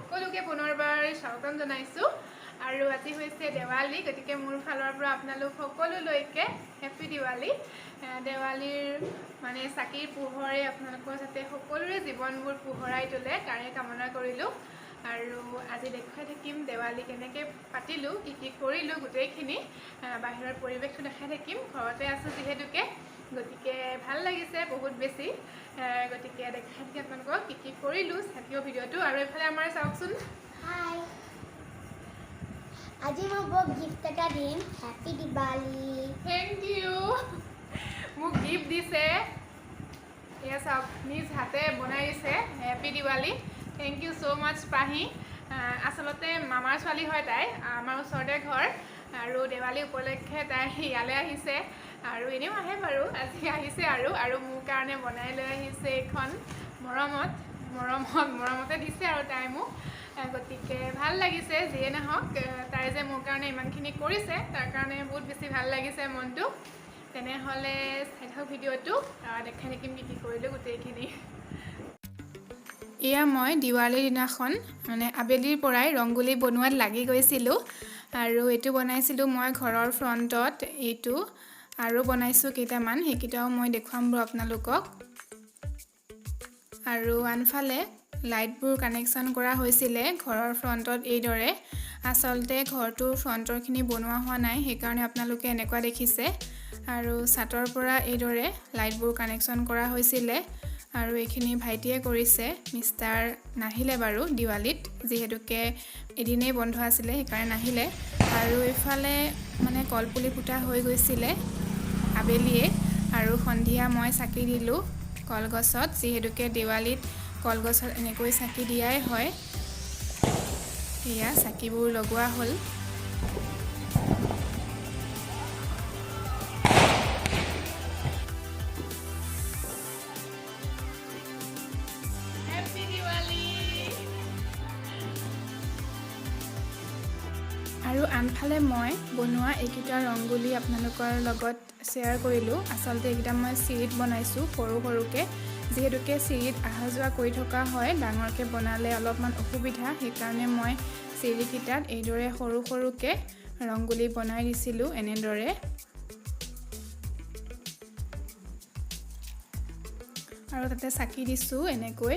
সকলোকে পুনৰবাৰ স্বাগতম জনাইছোঁ আৰু আজি হৈছে দেৱালী গতিকে মোৰ ফালৰ পৰা আপোনালোক সকলোলৈকে হেপী দিৱালী দেৱালীৰ মানে চাকিৰ পোহৰে আপোনালোকৰ যাতে সকলোৰে জীৱনবোৰ পোহৰাই তোলে তাৰে কামনা কৰিলোঁ আৰু আজি দেখাই থাকিম দেৱালী কেনেকৈ পাতিলোঁ কি কৰিলোঁ গোটেইখিনি বাহিৰৰ পৰিৱেশটো দেখাই থাকিম ঘৰতে আছোঁ যিহেতুকে গতিকে ভাল লাগিছে বহুত বেছি গতিকে দেখাই থাকি আপোনালোকক কি কৰিলোঁ থাকিও ভিডিঅ'টো আৰু এইফালে আমাৰ চাওকচোন হাই আজি মই বক গিফ্ট এটা দিম হেপী দিৱালী থেংক ইউ মোক গিফ্ট দিছে এয়া চাওক নিজ হাতে বনাই দিছে হেপী দিৱালী থেংক ইউ ছ' মাছ পাহি আচলতে মামাৰ ছোৱালী হয় তাই আমাৰ ওচৰতে ঘৰ আৰু দেৱালী উপলক্ষে তাই ইয়ালৈ আহিছে আৰু এনেও আহে বাৰু আজি আহিছে আৰু মোৰ কাৰণে বনাই লৈ আহিছে এইখন মৰমতে দিছে আৰু তাই মোক গতিকে ভাল লাগিছে যিয়ে নহওক তাই যে মোৰ কাৰণে ইমানখিনি কৰিছে তাৰ কাৰণে বহুত বেছি ভাল লাগিছে মনটো তেনেহ'লে চাই থাকক ভিডিঅ'টো দেখাই থাকিম কি কৰিলোঁ গোটেইখিনি এয়া মই দিৱালীৰ দিনাখন মানে আবেলিৰ পৰাই ৰংগোলী বনোৱাত লাগি গৈছিলোঁ আৰু এইটো বনাইছিলোঁ মই ঘৰৰ ফ্ৰণ্টত এইটো আৰু বনাইছোঁ কেইটামান সেইকেইটাও মই দেখুৱাম বাৰু আপোনালোকক আৰু আনফালে লাইটবোৰ কানেকশ্যন কৰা হৈছিলে ঘৰৰ ফ্ৰণ্টত এইদৰে আচলতে ঘৰটোৰ ফ্ৰণ্টৰখিনি বনোৱা হোৱা নাই সেইকাৰণে আপোনালোকে এনেকুৱা দেখিছে আৰু ছাতৰ পৰা এইদৰে লাইটবোৰ কানেকশ্যন কৰা হৈছিলে আৰু এইখিনি ভাইটিয়ে কৰিছে মিষ্টাৰ নাহিলে বাৰু দিৱালীত যিহেতুকে এদিনেই বন্ধ আছিলে সেইকাৰণে নাহিলে আৰু এইফালে মানে কলপুলি ফুটা হৈ গৈছিলে আবেলিয়ে আৰু সন্ধিয়া মই চাকি দিলোঁ কলগছত যিহেতুকে দিৱালীত কলগছত এনেকৈ চাকি দিয়াই হয় এয়া চাকিবোৰ লগোৱা হ'ল আৰু আনফালে মই বনোৱা এইকেইটা ৰংগোলী আপোনালোকৰ লগত শ্বেয়াৰ কৰিলোঁ আচলতে এইকেইটা মই চিৰিত বনাইছোঁ সৰুকৈ যিহেতুকে চিৰিত অহা যোৱা কৰি থকা হয় ডাঙৰকৈ বনালে অলপমান অসুবিধা সেইকাৰণে মই চিৰিকেইটাত এইদৰে সৰুকৈ ৰংগোলী বনাই দিছিলোঁ এনেদৰে আৰু তাতে চাকি দিছোঁ এনেকৈ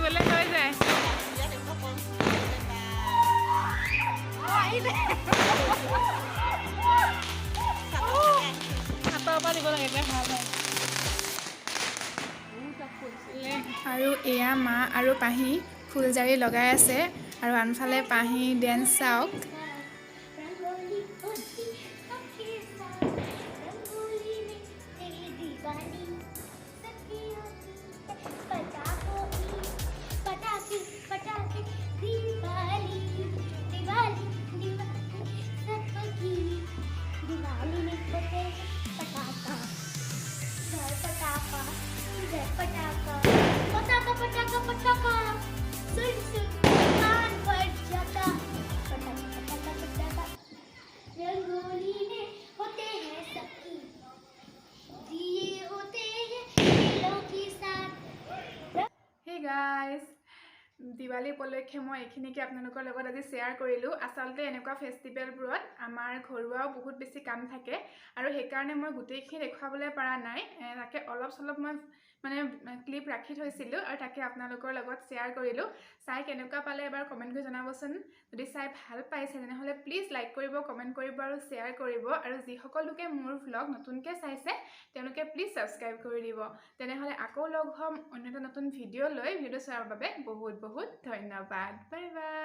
বেলেগ হৈ যায় হাতৰ পৰা দিব লাগে ভাল হয় আৰু এয়া মা আৰু পাহি ফুলজাৰি লগাই আছে আৰু আনফালে পাহি ডেন্স চাওক Hey guys, দিৱালী উপলক্ষে মই এইখিনিকে আপোনালোকৰ লগত আজি শ্বেয়াৰ কৰিলোঁ আচলতে এনেকুৱা ফেষ্টিভেলবোৰত আমাৰ ঘৰুৱাও বহুত বেছি কাম থাকে আৰু সেইকাৰণে মই গোটেইখিনি দেখুৱাবলৈ পৰা নাই তাকে অলপ চলপ মই মানে ক্লিপ ৰাখি থৈছিলোঁ আৰু তাকে আপোনালোকৰ লগত শ্বেয়াৰ কৰিলোঁ চাই কেনেকুৱা পালে এবাৰ কমেণ্ট কৰি জনাবচোন যদি চাই ভাল পাইছে তেনেহ'লে প্লিজ লাইক কৰিব কমেণ্ট কৰিব আৰু শ্বেয়াৰ কৰিব আৰু যিসকল লোকে মোৰ ভ্লগ নতুনকৈ চাইছে তেওঁলোকে প্লিজ ছাবস্ক্ৰাইব কৰি দিব তেনেহ'লে আকৌ লগ হ'ম অন্য এটা নতুন ভিডিঅ' লৈ ভিডিঅ' চোৱাৰ বাবে বহুত ধন্যবাদ বাই বাই